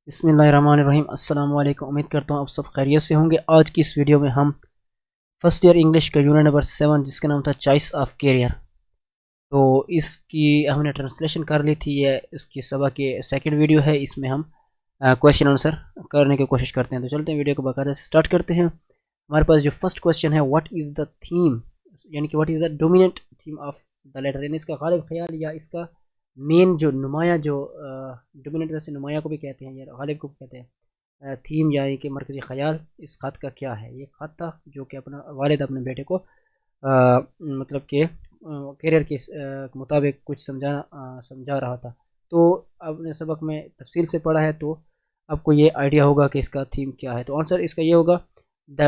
بسم اللہ الرحمن الرحیم۔ السلام علیکم، امید کرتا ہوں آپ سب خیریت سے ہوں گے۔ آج کی اس ویڈیو میں ہم فرسٹ ایئر انگلش کا یونٹ نمبر 7 جس کا نام تھا چوائس آف کیریئر، تو اس کی ہم نے ٹرانسلیشن کر لی تھی۔ یہ اس کی سبق کی سیکنڈ ویڈیو ہے، اس میں ہم کویشچن آنسر کرنے کی کوشش کرتے ہیں۔ تو چلتے ہیں ویڈیو کو باقاعدہ سے سٹارٹ کرتے ہیں۔ ہمارے پاس جو فرسٹ کویشچن ہے، واٹ از دا تھیم، یعنی کہ what is the dominant theme of the letter, یعنی اس کا غالب خیال یا اس کا مین جو نمایاں جو ڈومیننٹ ویسے نمایاں کو بھی کہتے ہیں یا غالب کو بھی کہتے ہیں، تھیم یعنی کہ مرکزی خیال اس خط کا کیا ہے۔ یہ خط تھا جو کہ اپنا والد اپنے بیٹے کو مطلب کہ کیریئر کے مطابق کچھ سمجھا رہا تھا۔ تو آپ نے سبق میں تفصیل سے پڑھا ہے تو آپ کو یہ آئیڈیا ہوگا کہ اس کا تھیم کیا ہے۔ تو آنسر اس کا یہ ہوگا، the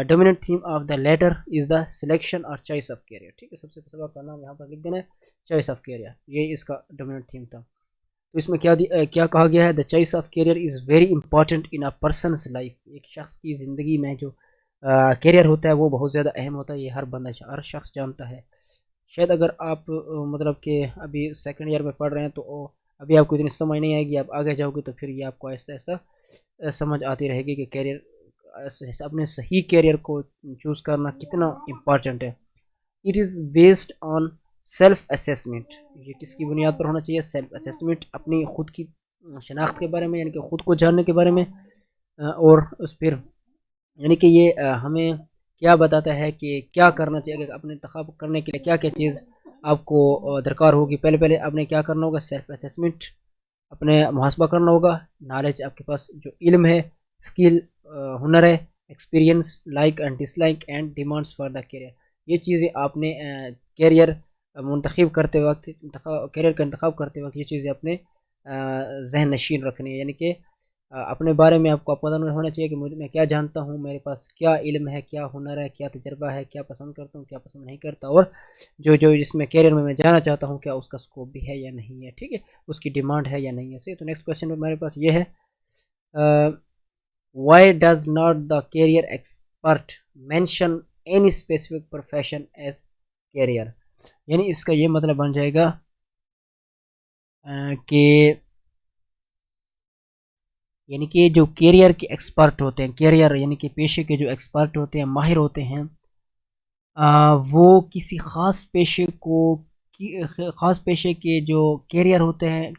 dominant theme of the letter is the selection or choice of career۔ ٹھیک ہے، سب سے سبق کا نام یہاں پر لکھ دینا ہے، choice of career، یہ اس کا dominant theme تھا۔ تو اس میں کیا کہا گیا ہے، the choice of career is very important in a person's life۔ ایک شخص کی زندگی میں جو کیریئر ہوتا ہے وہ بہت زیادہ اہم ہوتا ہے، یہ ہر شخص جانتا ہے۔ شاید اگر آپ مطلب کہ ابھی سیکنڈ ایئر میں پڑھ رہے ہیں تو ابھی آپ کو اتنی سمجھ نہیں آئے گی، آپ آگے جاؤ گے تو پھر یہ آپ کو آہستہ آہستہ سمجھ آتی رہے گی کہ کیریئر، اپنے صحیح کیریئر کو چوز کرنا کتنا امپورٹنٹ ہے۔ It is based on self assessment, یہ کس کی بنیاد پر ہونا چاہیے؟ سیلف اسیسمنٹ، اپنی خود کی شناخت کے بارے میں، یعنی کہ خود کو جاننے کے بارے میں، اور اس پھر یعنی کہ یہ ہمیں کیا بتاتا ہے کہ کیا کرنا چاہیے اپنے انتخاب کرنے کے لیے، کیا کیا چیز آپ کو درکار ہوگی۔ پہلے آپ نے کیا کرنا ہوگا؟ سیلف اسیسمنٹ، اپنے محاسبہ کرنا ہوگا۔ نالج، آپ کے پاس جو علم ہے، اسکل، ہنر ہے، experience, like and dislike and demands for the career, یہ چیزیں آپ نے کیریئر منتخب کرتے وقت، کیریئر کا انتخاب کرتے وقت یہ چیزیں اپنے ذہن نشین رکھنی ہے۔ یعنی کہ اپنے بارے میں آپ کو پتہ ہونا چاہیے کہ میں کیا جانتا ہوں، میرے پاس کیا علم ہے، کیا ہنر ہے، کیا تجربہ ہے، کیا پسند کرتا ہوں، کیا پسند نہیں کرتا، اور جو جس میں کیریئر میں جانا چاہتا ہوں کیا اس کا اسکوپ بھی ہے یا نہیں ہے، ٹھیک ہے، اس کی ڈیمانڈ ہے یا نہیں ہے۔ صحیح، تو نیکسٹ کویشچن ہمارے پاس یہ ہے، why does not the career expert mention any specific profession as career؟ یعنی اس کا یہ مطلب بن جائے گا کہ یعنی کہ جو کیریئر کے ایکسپرٹ ہوتے ہیں، کیریئر یعنی کہ پیشے کے جو ایکسپرٹ ہوتے ہیں، ماہر ہوتے ہیں، وہ کسی خاص پیشے کے جو کیریئر ہوتے ہیں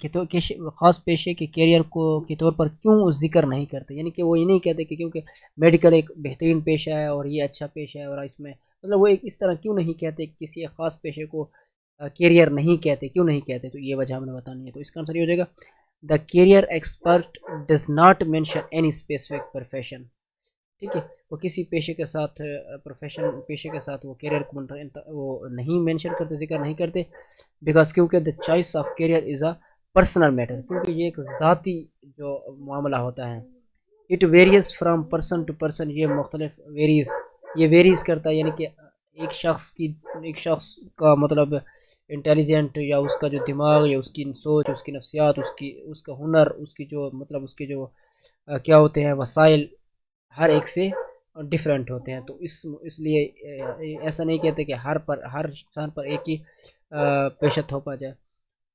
خاص پیشے کے کیریئر کے طور پر کیوں ذکر نہیں کرتے۔ یعنی کہ وہ یہ نہیں کہتے کہ کیونکہ میڈیکل ایک بہترین پیشہ ہے اور یہ اچھا پیشہ ہے، اور اس میں مطلب وہ اس طرح کیوں نہیں کہتے، کسی خاص پیشے کو کیریئر نہیں کہتے، کیوں نہیں کہتے، تو یہ وجہ ہم نے بتانی ہے۔ تو اس کا آنسر یہ ہو جائے گا، the career expert does not mention any specific profession. ٹھیک ہے، وہ کسی پیشے کے ساتھ پیشے کے ساتھ وہ کیریئر کو وہ نہیں مینشن کرتے، ذکر نہیں کرتے، بیکاز کیونکہ the choice of career is a personal matter, کیونکہ یہ ایک ذاتی جو معاملہ ہوتا ہے۔ It varies from person to person, یہ مختلف ویریز کرتا ہے، یعنی کہ ایک شخص کا مطلب انٹیلیجنٹ یا اس کا جو دماغ یا اس کی سوچ، اس کی نفسیات، اس کا ہنر، اس کی جو مطلب اس کے جو کیا ہوتے ہیں وسائل، ہر ایک سے ڈیفرنٹ ہوتے ہیں۔ تو اس لیے ایسا نہیں کہتے کہ ہر انسان پر ایک ہی پیشہ تھوپا جائے۔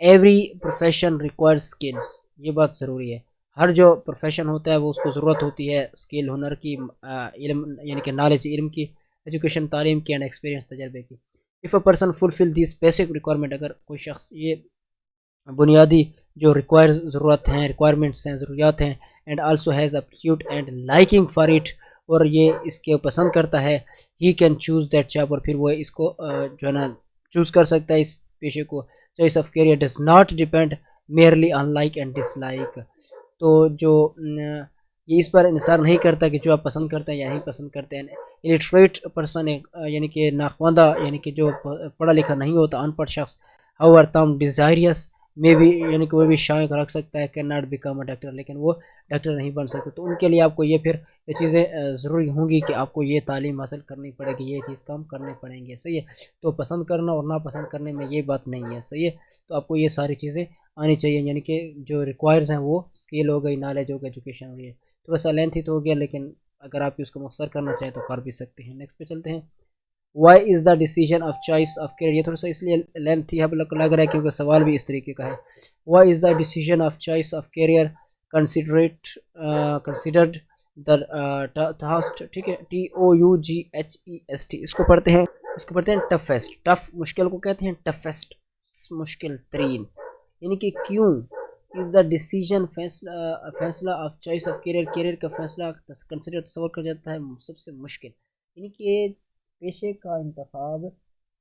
ایوری پروفیشن ریکوائرز اسکلس، یہ بات ضروری ہے، ہر جو پروفیشن ہوتا ہے وہ اس کو ضرورت ہوتی ہے اسکل، ہنر کی، علم یعنی کہ نالج، علم کی، ایجوکیشن تعلیم کی، اینڈ ایکسپیرینس تجربے کی۔ If a person fulfil these basic requirement, اگر کوئی شخص یہ بنیادی جو ریکوائرمنٹس ہیں، ضروریات ہیں، and also has aptitude and liking for it, اور یہ اس کے پسند کرتا ہے، he can choose that job, اور پھر وہ اس کو جو ہے نا چوز کر سکتا ہے اس پیشے کو۔ Choice of career does not depend merely on like and dislike, تو جو یہ اس پر انحصار نہیں کرتا کہ جو آپ پسند کرتے ہیں یا نہیں پسند کرتے ہیں۔ الٹریٹ پرسن، یعنی کہ ناخواندہ، یعنی کہ جو پڑھا لکھا نہیں ہوتا، ان پڑھ شخص، however تم ڈیزائریس میں بھی، یعنی کہ وہ بھی شائق رکھ سکتا ہے، can not become a doctor, لیکن وہ ڈاکٹر نہیں بن سکتے۔ تو ان کے لیے آپ کو یہ چیزیں ضروری ہوں گی کہ آپ کو یہ تعلیم حاصل کرنی پڑے گی، یہ چیز کام کرنے پڑیں گے، صحیح ہے۔ تو پسند کرنا اور ناپسند کرنے میں یہ بات نہیں ہے، صحیح ہے۔ تو آپ کو یہ ساری چیزیں آنی چاہیے، یعنی کہ جو ریکوائرز ہیں وہ اسکل ہو گئی، نالج ہو گئی، ایجوکیشن ہو گئی۔ تھوڑا سا لینتھی تو ہو گیا، لیکن اگر آپ اس کو مختصر کرنا چاہیں تو کر بھی سکتے ہیں۔ نیکسٹ پہ چلتے ہیں، why is the decision of choice of career, یہ تھوڑا سا اس لیے لینتھی لگ رہا ہے کیونکہ سوال بھی اس طریقے کا ہے۔ Why is the decision of choice of career considered the toughest, ٹھیک ہے, TOUGHEST, اس کو پڑھتے ہیں, toughest. ٹف مشکل کو کہتے ہیں toughest, مشکل ترین. یعنی کہ کیوں از دا ڈیسیجن فیصلہ آف چوائس آف کیریئر کا فیصلہ کنسیڈر تصور کر جاتا ہے سب سے مشکل. یعنی کہ پیشے کا انتخاب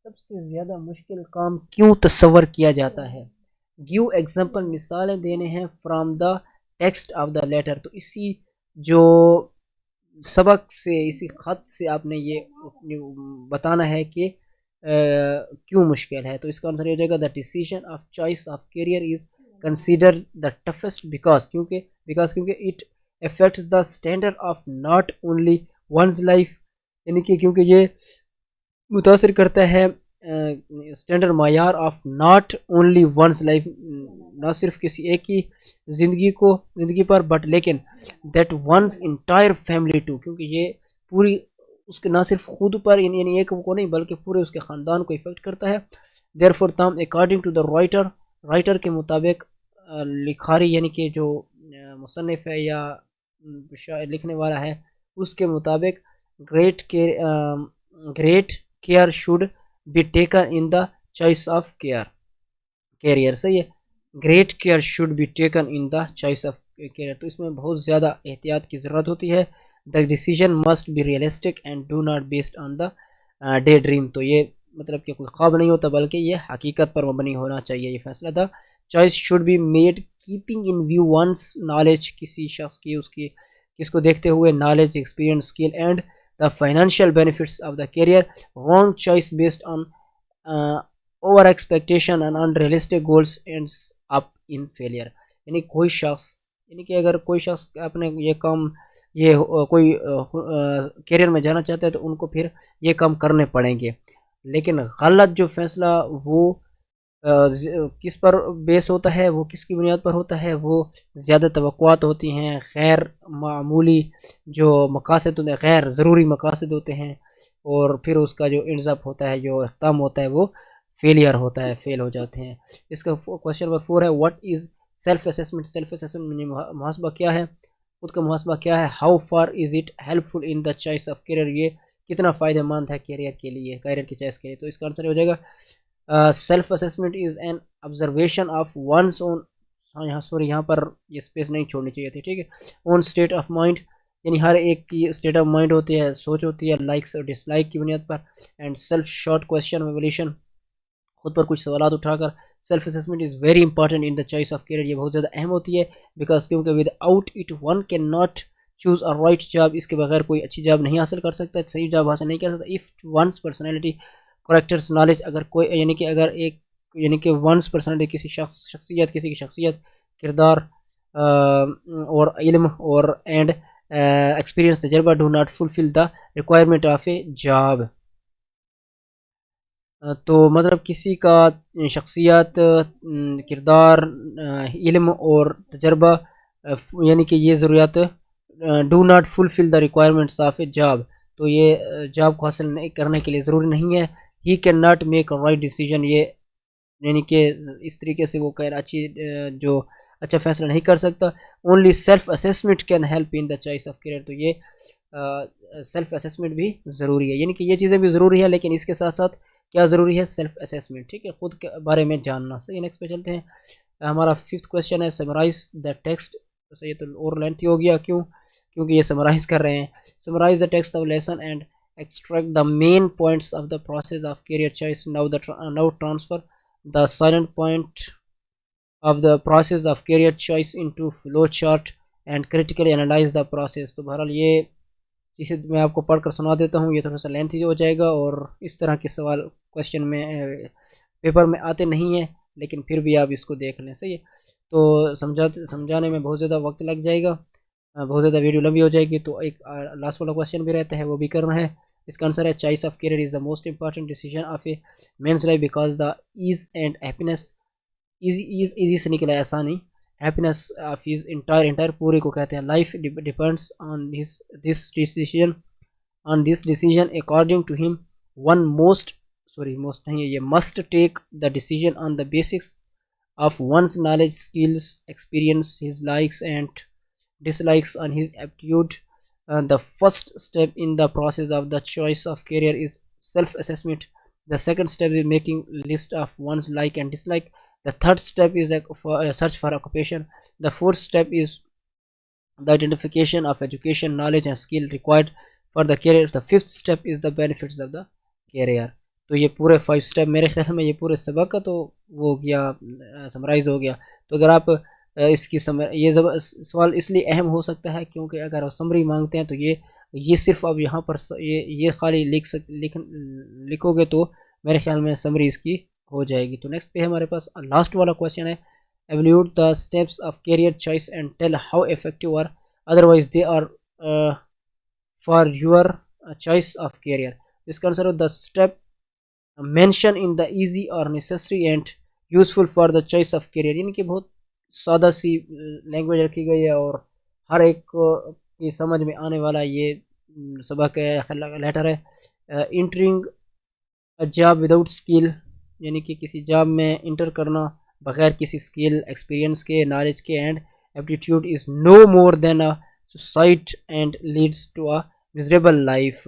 سب سے زیادہ مشکل کام کیوں تصور کیا جاتا ہے. گیو ایگزامپل, مثالیں دینے ہیں, from the text of the letter. تو اسی جو سبق سے, اسی خط سے آپ نے یہ بتانا ہے کہ کیوں مشکل ہے. تو اس کا آنسر ہو جائے گا the decision of choice of career is consider the toughest because کیونکہ it affects the standard of not only one's life. یعنی کہ کیونکہ یہ متاثر کرتا ہے اسٹینڈرڈ, معیار of not only one's life, نہ صرف کسی ایک کی زندگی پر, بٹ لیکن that one's entire family too, کیونکہ یہ پوری اس کے نہ صرف خود پر یعنی ایک کو نہیں بلکہ پورے اس کے خاندان کو افیکٹ کرتا ہے. دیر فور تام اکارڈنگ ٹو دا رائٹر کے مطابق, لکھاری یعنی کہ جو مصنف ہے یا لکھنے والا ہے اس کے مطابق great care should be taken in the choice of career. صحیح ہے, great care should be taken in the choice of career. تو اس میں بہت زیادہ احتیاط کی ضرورت ہوتی ہے. The decision must be realistic and do not based on the day dream. تو یہ مطلب کہ کوئی خواب نہیں ہوتا بلکہ یہ حقیقت پر مبنی ہونا چاہیے یہ فیصلہ. The choice should be made keeping in view one's knowledge, کسی شخص کی کس کو دیکھتے ہوئے, knowledge, experience, skill and the financial benefits of the career. Wrong choice based on over expectation and unrealistic goals ends up in failure. یعنی کوئی شخص, یعنی کہ اگر کوئی شخص اپنے یہ کام کوئی کیریئر میں جانا چاہتا ہے تو ان کو پھر یہ کام کرنے پڑیں گے, لیکن غلط جو فیصلہ وہ کس پر بیس ہوتا ہے, وہ کس کی بنیاد پر ہوتا ہے, وہ زیادہ توقعات ہوتی ہیں, غیر معمولی جو مقاصد ہوتے ہیں, غیر ضروری مقاصد ہوتے ہیں, اور پھر اس کا جو انڈز اپ ہوتا ہے, جو اختتام ہوتا ہے وہ فیلئر ہوتا ہے, فیل ہو جاتے ہیں. اس کا کوشچن نمبر 4 ہے, what is self assessment. Self assessment محاسبہ کیا ہے, خود کا محاسبہ کیا ہے. How far is it helpful in the choice of career, یہ کتنا فائدہ مند ہے کیریئر کے لیے, کیریئر کی چوائس کے لیے. تو اس کا آنسر ہو جائے گا self assessment is an observation of one's own, یہاں پر یہ اسپیس نہیں چھوڑنی چاہیے تھی, ٹھیک ہے, اون اسٹیٹ آف مائنڈ, یعنی ہر ایک کی اسٹیٹ آف مائنڈ ہوتی ہے, سوچ ہوتی ہے, لائکس اور ڈس لائک کی بنیاد پر. And self short question evaluation, خود پر کچھ سوالات اٹھا کر. Self assessment is very important in the choice of career, یہ بہت زیادہ اہم ہوتی ہے, بیکاز کیونکہ without it one can not choose a right job, اس کے بغیر کوئی اچھی جاب نہیں حاصل کر سکتا, صحیح جاب حاصل نہیں کر سکتا. If one's personality characters knowledge, اگر کوئی یعنی کہ اگر ایک یعنی کہ ونس پرسنالٹی کسی کسی کی شخصیت, کردار اور علم اور اینڈ ایکسپیرینس, تجربہ, do not fulfil the requirement of a job. تو مطلب کسی کا شخصیت, کردار, علم اور تجربہ یعنی کہ یہ ضروریات do not fulfil the requirements of a job, تو یہ جاب کو حاصل کرنے کے لیے ضروری نہیں ہے. He can not make a right decision, یہ یعنی کہ اس طریقے سے وہ اچھا فیصلہ نہیں کر سکتا. Only self assessment can help in the choice of career, تو یہ سیلف اسیسمنٹ بھی ضروری ہے, یعنی کہ یہ چیزیں بھی ضروری ہے, لیکن اس کے ساتھ ساتھ کیا ضروری ہے, سیلف اسیسمنٹ, ٹھیک ہے, خود کے بارے میں جاننا. صحیح, نیکسٹ پہ چلتے ہیں. ہمارا 5th کویشچن ہے, سمرائز دا ٹیکسٹ. یہ تو اور لینتھی ہو گیا, کیونکہ یہ سمرائز کر رہے ہیں. Summarise the text of lesson and extract the main points of the process of career choice. Now transfer the salient point of the process of career choice into flow chart and critically analyze the process. تو بہرحال یہ چیزیں میں آپ کو پڑھ کر سنا دیتا ہوں, یہ تھوڑا سا لینتھی ہو جائے گا, اور اس طرح کے سوال کویشچن میں پیپر میں آتے نہیں ہیں, لیکن پھر بھی آپ اس کو دیکھ لیں. صحیح ہے, تو سمجھانے میں بہت زیادہ وقت لگ جائے گا, بہت زیادہ ویڈیو لمبی ہو جائے گی. تو ایک لاسٹ والا کویشچن بھی رہتا ہے, وہ بھی کرنا ہے. اس کا آنسر ہے choice of career is the most important decision of a man's life because the ease and happiness, easy سے نکلا آسانی, ہیپینس آف ایز انٹائر پورے کو کہتے ہیں. Life depends on this decision according to ہم. ون موسٹ نہیں ہے, یہ must take the decision on the basics of one's knowledge, skills, experience, his likes and dislikes, and his aptitude. The first step in the process of the choice of career is self-assessment. The second step is making list of one's like and dislike. The third step is a search for occupation. The fourth step is the identification of education, knowledge and skill required for the career. The fifth step is the benefits of the career. تو یہ پورے 5 step میرے خیال میں یہ پورے سبق کا تو وہ ہو گیا، سمرائز ہو گیا. تو اگر آپ اس کی یہ سوال اس لیے اہم ہو سکتا ہے کیونکہ اگر آپ سمری مانگتے ہیں تو یہ صرف اب یہاں پر یہ خالی لکھو گے تو میرے خیال میں سمری اس کی ہو جائے گی. تو نیکسٹ پہ ہمارے پاس لاسٹ والا کویشچن ہے، evaluate the steps of career choice and tell how effective or otherwise they are for your choice of career. This consider the step mentioned in the easy or necessary and useful for the choice of career. یعنی کہ بہت سادہ سی language رکھی گئی ہے اور ہر ایک کی سمجھ میں آنے والا یہ سبق لیٹر ہے. انٹرنگ جاب وداؤٹ اسکل، یعنی کہ کسی جاب میں انٹر کرنا بغیر کسی اسکل، ایکسپیرینس کے، نالج کے and aptitude is no more than a suicide and leads to a miserable life.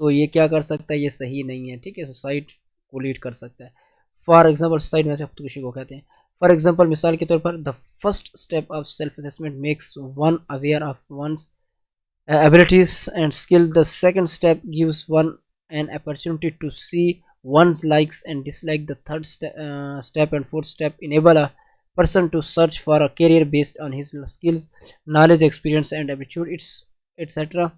تو یہ کیا کر سکتا ہے، یہ صحیح نہیں ہے، ٹھیک ہے، سوسائٹ کو لیڈ کر سکتا ہے. فار ایگزامپل سوسائٹ میں سے خودکشی کو کہتے ہیں. فار ایگزامپل مثال کے طور پر the first step of self assessment makes one aware of one's abilities and skill. The second step gives one an opportunity to see one's likes and dislike. The third step and fourth step enable a person to search for a career based on his skills, knowledge, experience and aptitude, etc.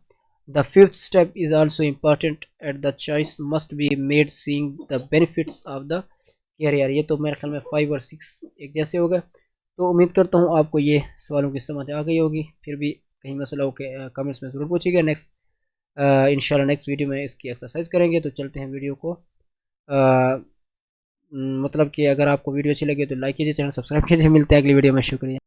The fifth step is also important and the choice must be made seeing the benefits of the career. یہ تو میرے خیال میں 5 اور 6 ایک جیسے ہو گئے. تو امید کرتا ہوں آپ کو یہ سوالوں کی سمجھ آ گئی ہوگی. پھر بھی کہیں مسئلہ ہو کے کمنٹس میں ضرور پوچھیے گا. نیکسٹ انشاءاللہ نیکسٹ ویڈیو میں اس کی ایکسرسائز کریں گے. تو چلتے ہیں ویڈیو کو، مطلب کہ اگر آپ کو ویڈیو اچھی لگے تو لائک کیجیے، چینل سبسکرائب کیجیے. ملتے ہیں اگلی ویڈیو میں. شکریہ.